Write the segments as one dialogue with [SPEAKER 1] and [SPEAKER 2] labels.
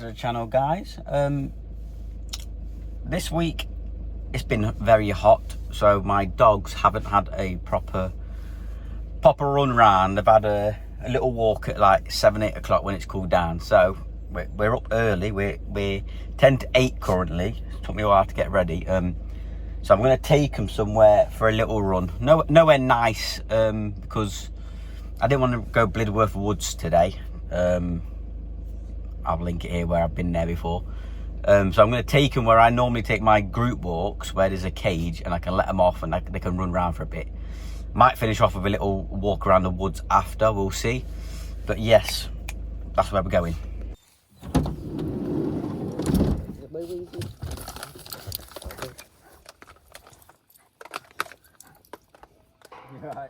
[SPEAKER 1] to the channel, guys. This week it's been very hot, so my dogs haven't had a proper run round. They've had a little walk at like 7-8 o'clock when it's cooled down. So we're up early. We're 10 to 8 currently. It took me a while to get ready. So I'm going to take them somewhere for a little run. Nowhere nice, because I didn't want to go Blidworth Woods today. I'll link it here where I've been there before. So I'm going to take them where I normally take my group walks, where there's a cage and I can let them off and they can run around for a bit. Might finish off with a little walk around the woods after, we'll see. But yes, that's where we're going. Right.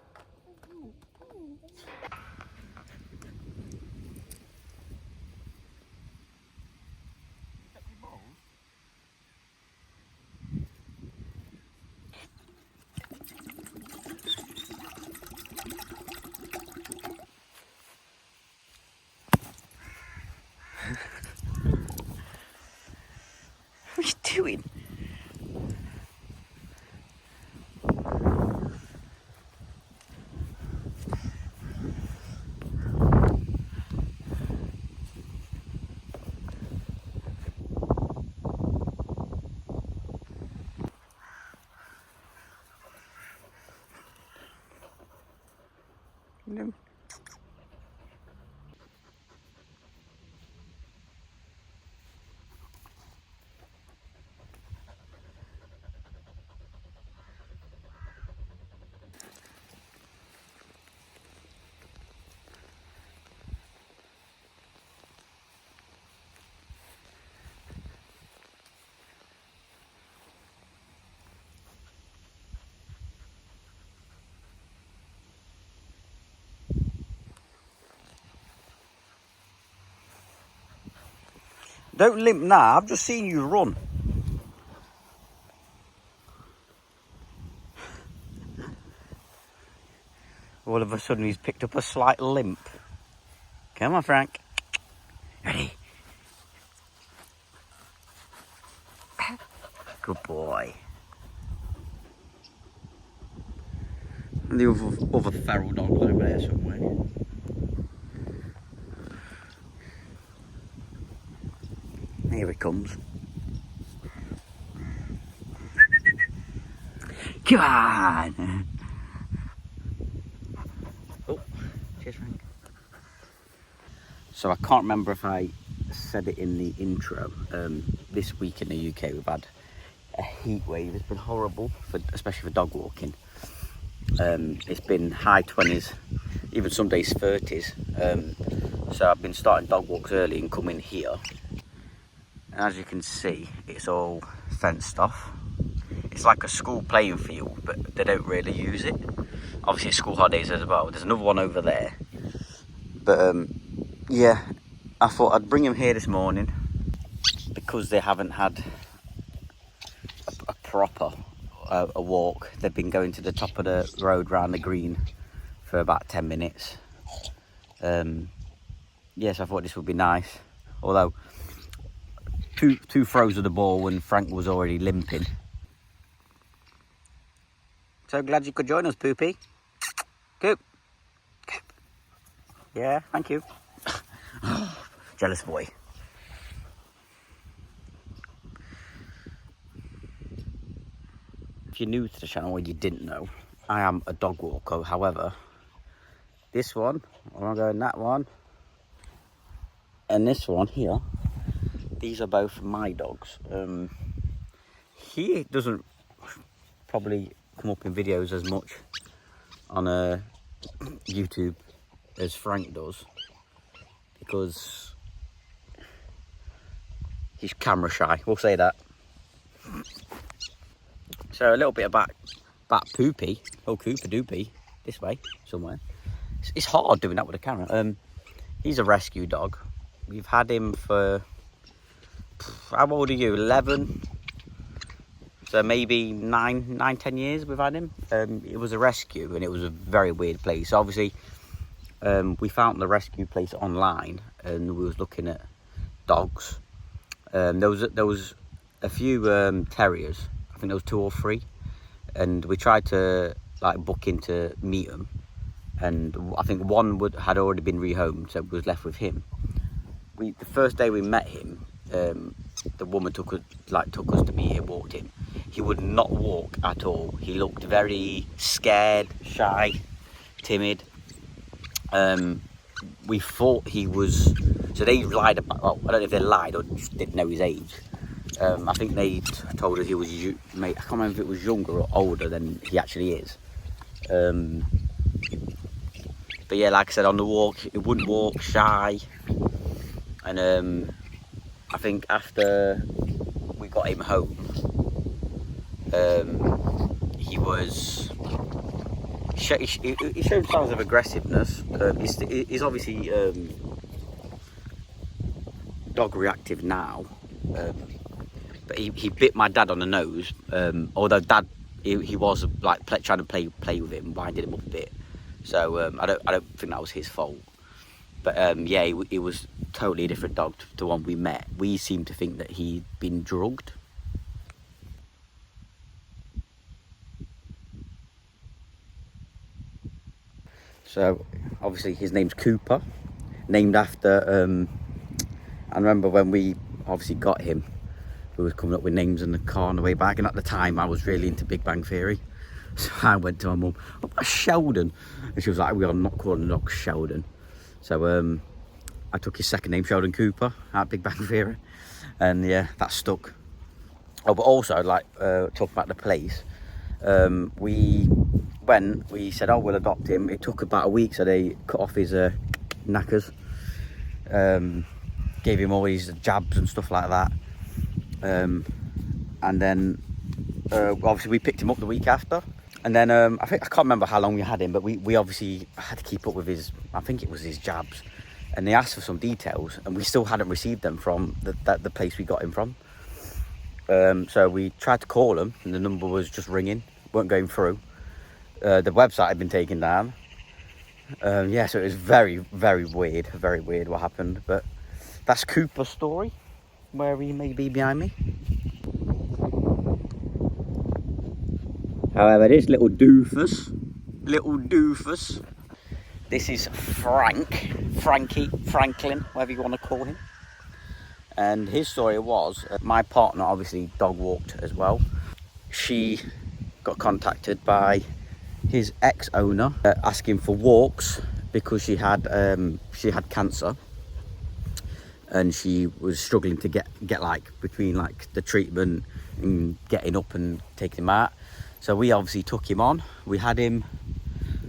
[SPEAKER 1] What are you doing? No. Don't limp now, I've just seen you run. All of a sudden he's picked up a slight limp. Come on, Frank. Ready? Good boy. And the other feral dog's over there somewhere. Here he comes. Come on! Oh, cheers, Frank. So I can't remember if I said it in the intro. This week in the UK we've had a heat wave. It's been horrible, especially for dog walking. It's been high 20s, even some days 30s. So I've been starting dog walks early and coming here. And as you can see, it's all fenced off. It's like a school playing field, but they don't really use it. Obviously it's school holidays as well. There's another one over there. But yeah, I thought I'd bring them here this morning because they haven't had a proper a walk. They've been going to the top of the road round the green for about 10 minutes. Yes, I thought this would be nice. Although two throws of the ball and Frank was already limping. So glad you could join us, Poopy. Coop. Coop. Yeah, thank you. Jealous boy. If you're new to the channel or you didn't know, I am a dog walker. However, this one, I'm going that one, and this one here, these are both my dogs. He doesn't probably come up in videos as much on YouTube as Frank does, because he's camera shy, we'll say that. So a little bit about Poopy, oh Cooper Doopy, this way somewhere. It's hard doing that with a camera. He's a rescue dog. We've had him for, how old are you, 11? So maybe 9-10 years we've had him. It was a rescue and it was a very weird place. Obviously, we found the rescue place online and we was looking at dogs There was a few terriers. I think there was 2 or 3, and we tried to like book in to meet them. And I think one had already been rehomed, so we was left with him. The first day we met him, the woman took us to meet him, walked him. He would not walk at all. He looked very scared, shy, timid. We thought he was. So they lied about. Well, I don't know if they lied or just didn't know his age. I think they told us he was. I can't remember if it was younger or older than he actually is. But yeah, like I said, on the walk, he wouldn't walk, shy. And I think after we got him home, he showed signs of aggressiveness. He's obviously dog reactive now, but he bit my dad on the nose. Although dad, he was like trying to play with him, winded him up a bit. So I don't think that was his fault. But yeah, he was totally a different dog to the one we met. We seemed to think that he'd been drugged. So obviously his name's Cooper, named after. I remember when we obviously got him, we was coming up with names in the car on the way back, and at the time I was really into Big Bang Theory. So I went to my mum, "What about Sheldon?" And she was like, "We are not calling the dog Sheldon." So I took his second name, Sheldon Cooper, at Big Bang Theory, and yeah, that stuck. Oh, but also, like, talking about the place, we said, "Oh, we'll adopt him." It took about a week, so they cut off his knackers, gave him all these jabs and stuff like that, and then obviously we picked him up the week after. And then I can't remember how long we had him, but we obviously had to keep up with I think it was his jabs. And they asked for some details, and we still hadn't received them from the place we got him from. So we tried to call him, and the number was just ringing, weren't going through. The website had been taken down. Yeah, so it was very, very weird what happened. But that's Cooper's story, where he may be behind me. However, this little doofus, this is Frankie, Franklin, whatever you want to call him. And his story was, my partner obviously dog walked as well. She got contacted by his ex-owner asking for walks because she had cancer, and she was struggling to get like between like the treatment and getting up and taking him out. So we obviously took him on. We had him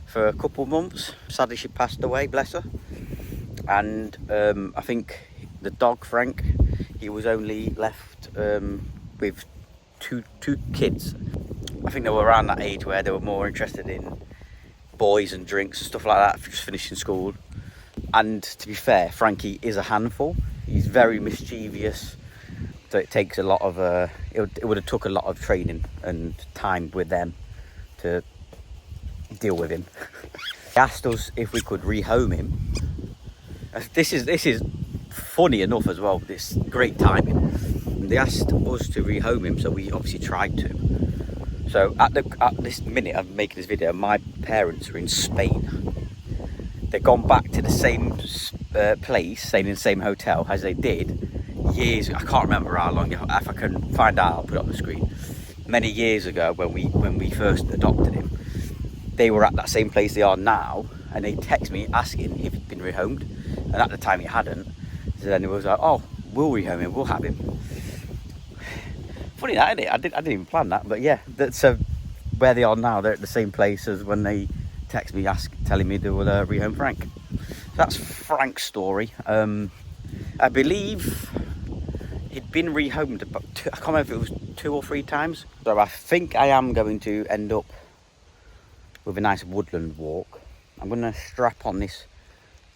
[SPEAKER 1] for a couple of months. Sadly, she passed away, bless her. And I think the dog, Frank, he was only left with two kids. I think they were around that age where they were more interested in boys and drinks and stuff like that, just finishing school. And to be fair, Frankie is a handful. He's very mischievous. So it takes a lot of, it would have took a lot of training and time with them to deal with him. They asked us if we could rehome him. This is funny enough as well. This great timing. They asked us to rehome him, so we obviously tried to. So at this minute I'm making this video, my parents are in Spain. They've gone back to the same place, staying in the same hotel as they did years. I can't remember how long. If I can find out, I'll put it on the screen. Many years ago, when we first adopted him, they were at that same place they are now, and they text me asking if he'd been rehomed, and at the time he hadn't. So then it was like, "Oh, we'll rehome him. We'll have him." Funny that, isn't it? I didn't even plan that, but yeah. That's where they are now. They're at the same place as when they text me telling me they will rehome Frank. So that's Frank's story. I believe he'd been rehomed about I can't remember if it was 2 or 3 times. So I think I am going to end up with a nice woodland walk. I'm going to strap on this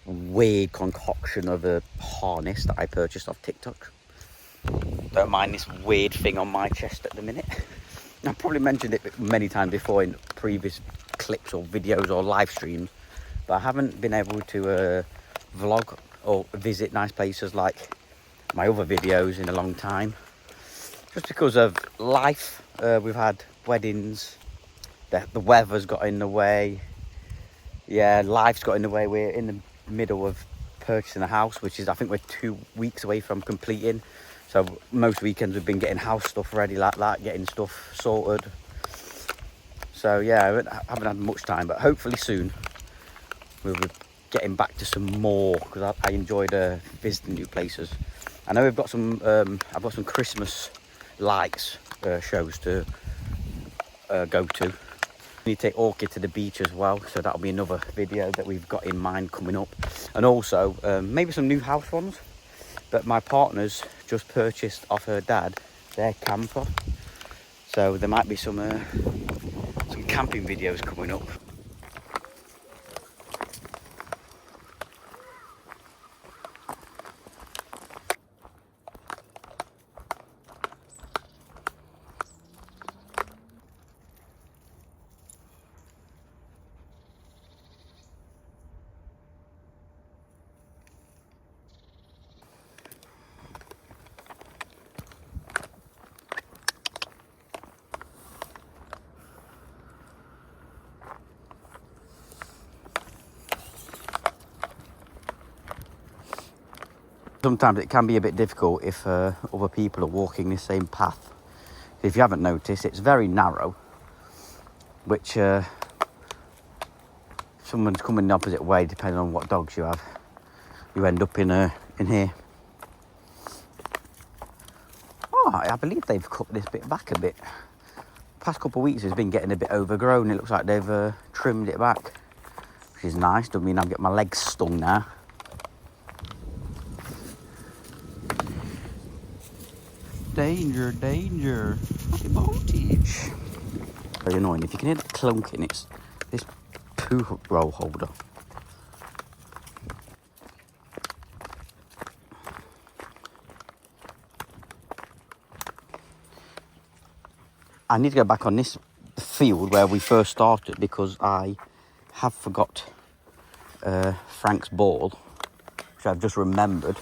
[SPEAKER 1] weird concoction of a harness that I purchased off TikTok. Don't mind this weird thing on my chest at the minute. I've probably mentioned it many times before in previous clips or videos or live streams, but I haven't been able to vlog or visit nice places like my other videos in a long time, just because of life. We've had weddings, the weather's got in the way. Yeah, life's got in the way. We're in the middle of purchasing a house, which is, I think we're 2 weeks away from completing. So most weekends we've been getting house stuff ready like that, getting stuff sorted. So yeah, I haven't had much time, but hopefully soon we'll be getting back to some more, because I enjoyed visiting new places. I know we've got some, I've got some Christmas lights shows to go to. We need to take Orchid to the beach as well, so that'll be another video that we've got in mind coming up. And also maybe some new house ones. But my partner's just purchased off her dad their camper, so there might be some camping videos coming up. Sometimes it can be a bit difficult if other people are walking the same path. If you haven't noticed, it's very narrow, which someone's coming the opposite way, depending on what dogs you have, you end up in here. Oh, I believe they've cut this bit back a bit. Past couple of weeks it's been getting a bit overgrown. It looks like they've trimmed it back, which is nice. Doesn't mean I'm getting my legs stung now. Danger, danger. High voltage. Very annoying. If you can hear the clunking, it's this poo roll holder. I need to go back on this field where we first started, because I have forgot Frank's ball, which I've just remembered.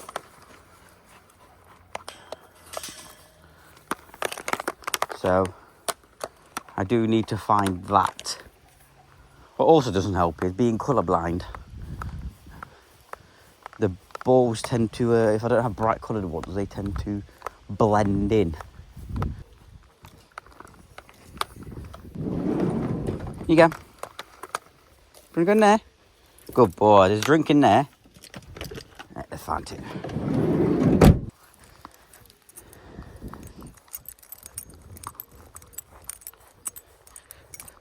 [SPEAKER 1] So I do need to find that. What also doesn't help is being colourblind. The balls tend to, if I don't have bright coloured ones, they tend to blend in. You go. Gonna go in there? Good boy, there's a drink in there. I found it.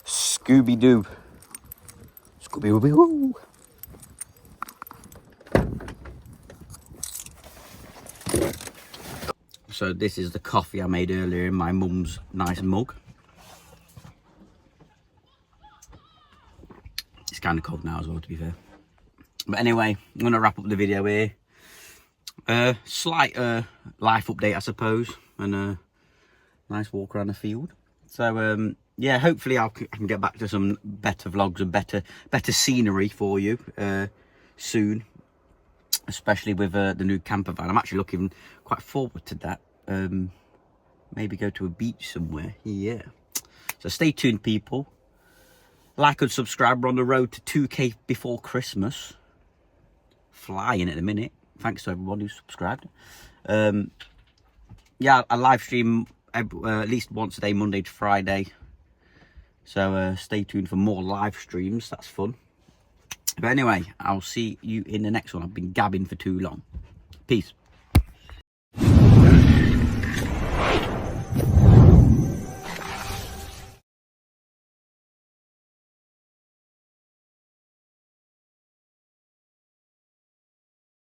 [SPEAKER 1] Scooby-Doo. Scooby-Doo. So this is the coffee I made earlier in my mum's nice mug. It's kind of cold now as well, to be fair. But anyway, I'm going to wrap up the video here. Slight life update, I suppose. And a nice walk around the field. So, yeah, hopefully I can get back to some better vlogs and better scenery for you soon. Especially with the new camper van. I'm actually looking quite forward to that. Maybe go to a beach somewhere. Yeah. So stay tuned, people. Like and subscribe. We're on the road to 2K before Christmas. Flying at the minute. Thanks to everyone who subscribed. Yeah, I live stream at least once a day, Monday to Friday. So stay tuned for more live streams. That's fun. But anyway, I'll see you in the next one. I've been gabbing for too long. Peace.